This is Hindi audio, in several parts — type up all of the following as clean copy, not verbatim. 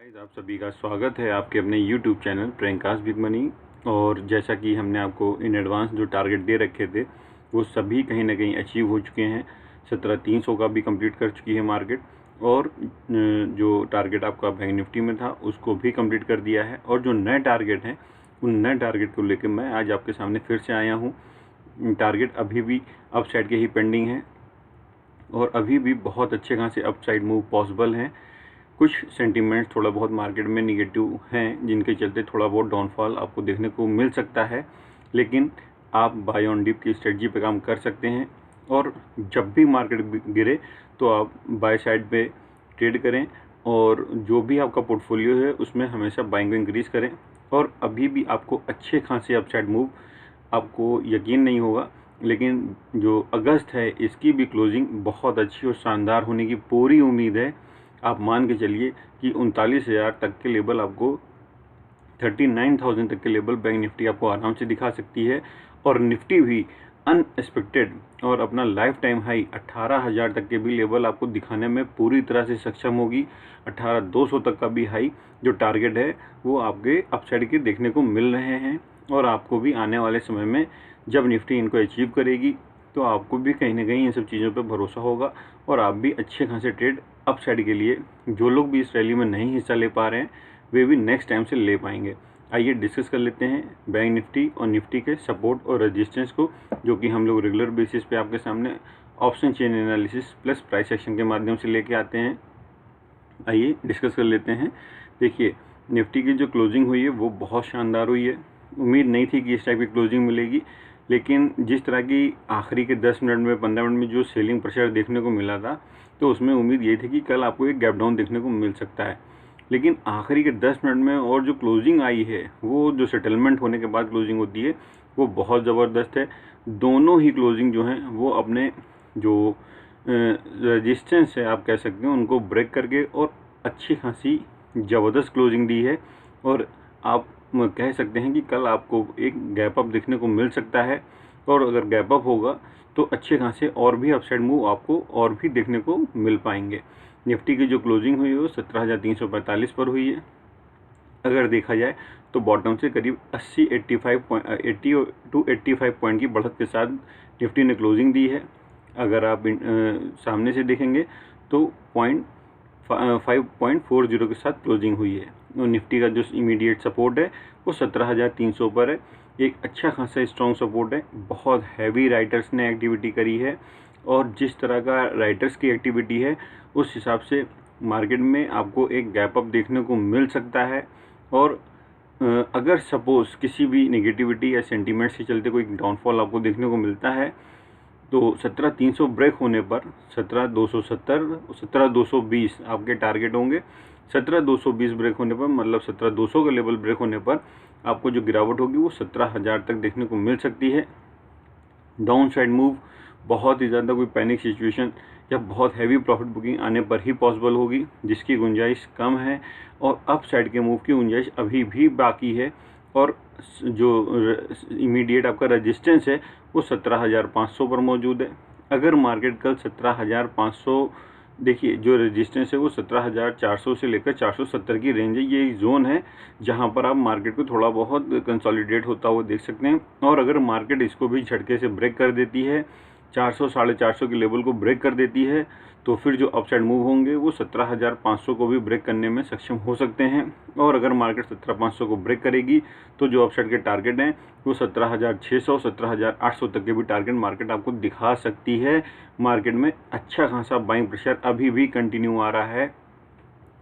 गाइस, आप सभी का स्वागत है आपके अपने YouTube channel Priyanka's big money. और जैसा कि हमने आपको इन एडवांस जो टारगेट दे रखे थे वो सभी कहीं ना कहीं अचीव हो चुके हैं। 17,300 का भी कंप्लीट कर चुकी है मार्केट, और जो टारगेट आपका बैंक निफ्टी में था उसको भी कंप्लीट कर दिया है। और जो नए टारगेट हैं उन नए टारगेट को लेकर मैं आज आपके सामने फिर से आया हूँ। टारगेट अभी भी अपसाइड के ही पेंडिंग है और अभी भी बहुत अच्छे खासे अपसाइड मूव पॉसिबल हैं। कुछ सेंटीमेंट्स थोड़ा बहुत मार्केट में निगेटिव हैं जिनके चलते थोड़ा बहुत डाउनफॉल आपको देखने को मिल सकता है, लेकिन आप बाय ऑन डिप की स्ट्रेटजी पे काम कर सकते हैं। और जब भी मार्केट गिरे तो आप बाय साइड पे ट्रेड करें, और जो भी आपका पोर्टफोलियो है उसमें हमेशा बाइंग को इंक्रीज़ करें। और अभी भी आपको अच्छे खासे अपसाइड मूव, आपको यकीन नहीं होगा लेकिन जो अगस्त है इसकी भी क्लोजिंग बहुत अच्छी और शानदार होने की पूरी उम्मीद है। आप मान के चलिए कि 39,000 तक के लेवल, आपको 39,000 तक के लेवल बैंक निफ्टी आपको आराम से दिखा सकती है। और निफ्टी भी अनएक्सपेक्टेड और अपना लाइफ टाइम हाई 18,000 तक के भी लेवल आपको दिखाने में पूरी तरह से सक्षम होगी। 18,200 तक का भी हाई जो टारगेट है वो आपके अपसाइड के देखने को मिल रहे हैं। और आपको भी आने वाले समय में जब निफ्टी इनको अचीव करेगी तो आपको भी कहीं ना कहीं इन सब चीज़ों पे भरोसा होगा और आप भी अच्छे खासे ट्रेड अपसाइड के लिए, जो लोग भी इस रैली में नहीं हिस्सा ले पा रहे हैं वे भी नेक्स्ट टाइम से ले पाएंगे। आइए डिस्कस कर लेते हैं बैंक निफ्टी और निफ्टी के सपोर्ट और रेजिस्टेंस को, जो कि हम लोग रेगुलर बेसिस पे आपके सामने option chain analysis plus price action के माध्यम से लेके आते हैं। आइए डिस्कस कर लेते हैं। देखिए, निफ्टी की जो क्लोजिंग हुई है वो बहुत शानदार हुई है। उम्मीद नहीं थी कि इस टाइप की क्लोजिंग मिलेगी, लेकिन जिस तरह की आखिरी के 10 मिनट में 15 मिनट में जो सेलिंग प्रेशर देखने को मिला था तो उसमें उम्मीद ये थी कि कल आपको एक गैप डाउन देखने को मिल सकता है। लेकिन आखिरी के 10 मिनट में और जो क्लोजिंग आई है, वो जो सेटलमेंट होने के बाद क्लोजिंग होती है वो बहुत ज़बरदस्त है। दोनों ही क्लोजिंग जो हैं वो अपने जो रेजिस्टेंस है आप कह सकते हैं उनको ब्रेक करके और अच्छी खासी ज़बरदस्त क्लोजिंग दी है। और आप कह सकते हैं कि कल आपको एक गैप अप देखने को मिल सकता है, और अगर गैप अप होगा तो अच्छे खासे और भी अपसाइड मूव आपको और भी देखने को मिल पाएंगे। निफ्टी की जो क्लोजिंग हुई है वो 17,345 पर हुई है। अगर देखा जाए तो बॉटम से करीब 80 टू 85 पॉइंट की बढ़त के साथ निफ्टी ने क्लोजिंग दी है। अगर आप सामने से देखेंगे तो 5.40 के साथ क्लोजिंग हुई है। और निफ्टी का जो इमीडिएट सपोर्ट है वो 17,300 पर है। एक अच्छा खासा स्ट्रॉन्ग सपोर्ट है। बहुत हैवी राइटर्स ने एक्टिविटी करी है, और जिस तरह का राइटर्स की एक्टिविटी है उस हिसाब से मार्केट में आपको एक गैप अप देखने को मिल सकता है। और अगर सपोज़ किसी भी नेगेटिविटी या सेंटीमेंट्स के चलते कोई डाउनफॉल आपको देखने को मिलता है तो 17,300 ब्रेक होने पर 17,270 17,220 आपके टारगेट होंगे। 17,220 ब्रेक होने पर, मतलब 17,200 का लेवल ब्रेक होने पर आपको जो गिरावट होगी वो 17,000 तक देखने को मिल सकती है। डाउन साइड मूव बहुत ही ज़्यादा कोई पैनिक सिचुएशन या बहुत हैवी प्रॉफिट बुकिंग आने पर ही पॉसिबल होगी, जिसकी गुंजाइश कम है। और अप साइड के मूव की गुंजाइश अभी भी बाकी है। और जो इमीडिएट आपका रेजिस्टेंस है वो 17,500 पर मौजूद है। अगर मार्केट कल 17,500, देखिए जो रेजिस्टेंस है वो 17,400 से लेकर 470 की रेंज है। ये जोन है जहां पर आप मार्केट को थोड़ा बहुत कंसोलिडेट होता हुआ देख सकते हैं। और अगर मार्केट इसको भी झटके से ब्रेक कर देती है, 400 450 के लेवल को ब्रेक कर देती है, तो फिर जो अपसाइड मूव होंगे वो 17,500 को भी ब्रेक करने में सक्षम हो सकते हैं। और अगर मार्केट 17,500 को ब्रेक करेगी तो जो अपसाइड के टारगेट हैं वो 17,600 17,800 तक के भी टारगेट मार्केट आपको दिखा सकती है। मार्केट में अच्छा खासा बाइंग प्रेशर अभी भी कंटिन्यू आ रहा है।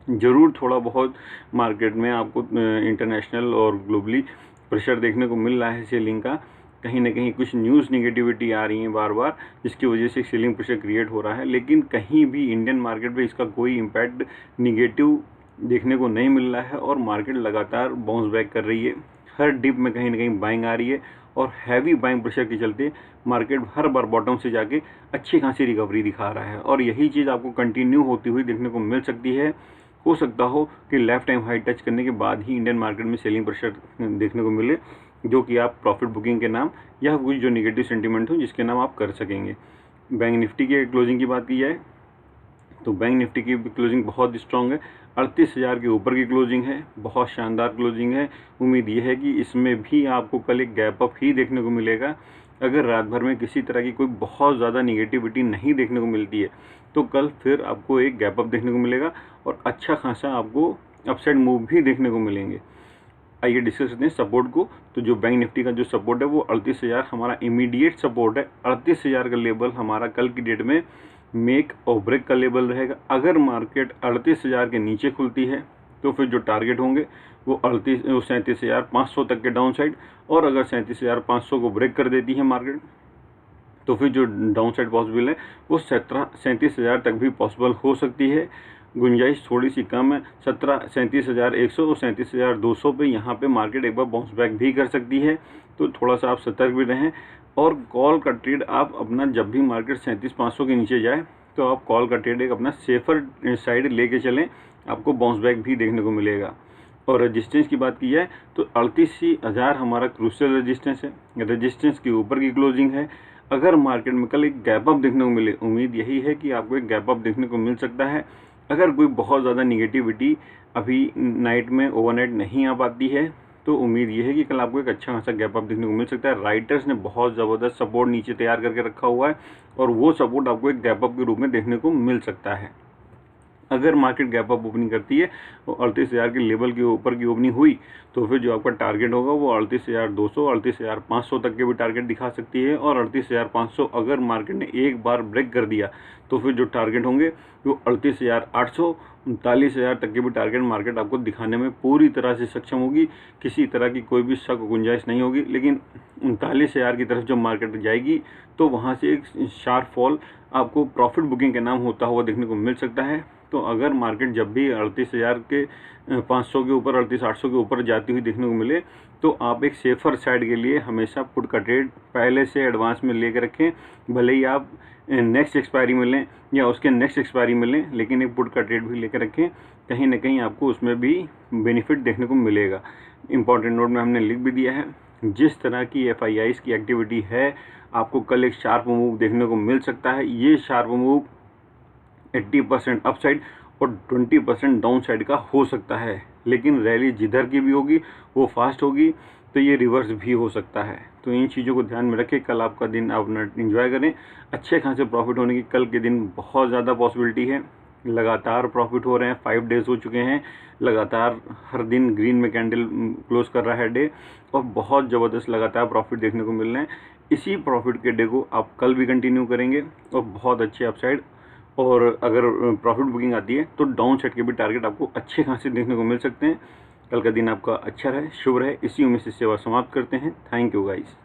ज़रूर थोड़ा बहुत मार्केट में आपको इंटरनेशनल और ग्लोबली प्रेशर देखने को मिल रहा है सेलिंग का। कहीं ना कहीं कुछ न्यूज़ निगेटिविटी आ रही है बार बार, जिसकी वजह से सेलिंग प्रेशर क्रिएट हो रहा है। लेकिन कहीं भी इंडियन मार्केट पे इसका कोई इम्पैक्ट निगेटिव देखने को नहीं मिल रहा है, और मार्केट लगातार बाउंस बैक कर रही है। हर डिप में कहीं ना कहीं बाइंग आ रही है, और हैवी बाइंग प्रेशर के चलते मार्केट हर बार बॉटम से जाके अच्छी खासी रिकवरी दिखा रहा है। और यही चीज़ आपको कंटिन्यू होती हुई देखने को मिल सकती है। हो सकता हो कि लाइफ टाइम हाई टच करने के बाद ही इंडियन मार्केट में सेलिंग प्रेशर देखने को मिले, जो कि आप प्रॉफिट बुकिंग के नाम या कुछ जो निगेटिव सेंटीमेंट हो जिसके नाम आप कर सकेंगे। बैंक निफ्टी के क्लोजिंग की बात की जाए तो बैंक निफ्टी की क्लोजिंग बहुत स्ट्रांग है, 38,000 के ऊपर की क्लोजिंग है, बहुत शानदार क्लोजिंग है। उम्मीद ये है कि इसमें भी आपको कल एक गैप अप ही देखने को मिलेगा। अगर रात भर में किसी तरह की कोई बहुत ज़्यादा निगेटिविटी नहीं देखने को मिलती है तो कल फिर आपको एक गैप अप देखने को मिलेगा और अच्छा खासा आपको अपसाइड मूव भी देखने को मिलेंगे। आइए डिस्कस करते हैं सपोर्ट को। तो जो बैंक निफ्टी का जो सपोर्ट है वो 38,000 हमारा इमीडिएट सपोर्ट है। 38,000 का लेवल हमारा कल की डेट में मेक और ब्रेक का लेवल रहेगा। अगर मार्केट 38,000 के नीचे खुलती है तो फिर जो टारगेट होंगे वो 37,500 तक के डाउन साइड, और अगर 37,500 को ब्रेक कर देती है मार्केट तो फिर जो डाउन साइड पॉसिबल है वो 37,000 तक भी पॉसिबल हो सकती है। गुंजाइश थोड़ी सी कम है, 37,100 और 37,200 पे यहाँ पे मार्केट एक बार बाउंस बैक भी कर सकती है। तो थोड़ा सा आप सतर्क भी रहें, और कॉल का ट्रेड आप अपना जब भी मार्केट 37,500 के नीचे जाए तो आप कॉल का ट्रेड एक अपना सेफर साइड लेके चलें, आपको बाउंस बैक भी देखने को मिलेगा। और रेजिस्टेंस की बात की जाए तो 38,000 हमारा क्रूशियल रेजिस्टेंस है, रेजिस्टेंस के ऊपर की क्लोजिंग है। अगर मार्केट में कल एक गैप अप देखने को मिले, उम्मीद यही है कि आपको एक गैप अप देखने को मिल सकता है। अगर कोई बहुत ज़्यादा निगेटिविटी अभी नाइट में ओवरनाइट नहीं आ पाती है तो उम्मीद ये है कि कल आपको एक अच्छा खासा गैप अप देखने को मिल सकता है। राइटर्स ने बहुत ज़बरदस्त सपोर्ट नीचे तैयार करके रखा हुआ है और वो सपोर्ट आपको एक गैप अप के रूप में देखने को मिल सकता है। अगर मार्केट गैप अप ओपनिंग करती है तो 38,000 के लेवल के ऊपर की ओपनिंग हुई तो फिर जो आपका टारगेट होगा वो 38,200 38,500 तक के भी टारगेट दिखा सकती है। और 38,500 अगर मार्केट ने एक बार ब्रेक कर दिया तो फिर जो टारगेट होंगे वो 38,800 39,000 तक के भी टारगेट मार्केट आपको दिखाने में पूरी तरह से सक्षम होगी। किसी तरह की कोई भी शक गुंजाइश नहीं होगी। लेकिन 39,000 की तरफ जब मार्केट जाएगी तो वहाँ से एक शार्प फॉल आपको प्रॉफिट बुकिंग के नाम होता हुआ देखने को मिल सकता है। तो अगर मार्केट जब भी 38,000 के 500 के ऊपर 38,800 के ऊपर जाती हुई देखने को मिले तो आप एक सेफर साइड के लिए हमेशा पुट का ट्रेड पहले से एडवांस में लेकर रखें। भले ही आप नेक्स्ट एक्सपायरी में लें या उसके नेक्स्ट एक्सपायरी में लें, लेकिन एक पुट का ट्रेड भी लेकर रखें, कहीं ना कहीं आपको उसमें भी बेनिफिट देखने को मिलेगा। इंपॉर्टेंट नोट में हमने लिख भी दिया है, जिस तरह की FIIs की एक्टिविटी है आपको कल एक शार्प मूव देखने को मिल सकता है। ये शार्प मूव 80% अपसाइड और 20% डाउन साइड का हो सकता है, लेकिन रैली जिधर की भी होगी वो फास्ट होगी, तो ये रिवर्स भी हो सकता है। तो इन चीज़ों को ध्यान में रखें, कल आपका दिन आप एंजॉय करें। अच्छे खासे प्रॉफिट होने की कल के दिन बहुत ज़्यादा पॉसिबिलिटी है। लगातार प्रॉफिट हो रहे हैं, 5 डेज हो चुके हैं लगातार, हर दिन ग्रीन में कैंडल क्लोज कर रहा है डे, और बहुत ज़बरदस्त लगातार प्रॉफिट देखने को मिल रहे हैं। इसी प्रॉफिट के डे को आप कल भी कंटिन्यू करेंगे और बहुत अच्छे अपसाइड, और अगर प्रॉफिट बुकिंग आती है तो डाउन साइड के भी टारगेट आपको अच्छे खासे देखने को मिल सकते हैं। कल का दिन आपका अच्छा रहे, शुभ रहे, इसी उम्मीद से सेवा समाप्त करते हैं। Thank you guys.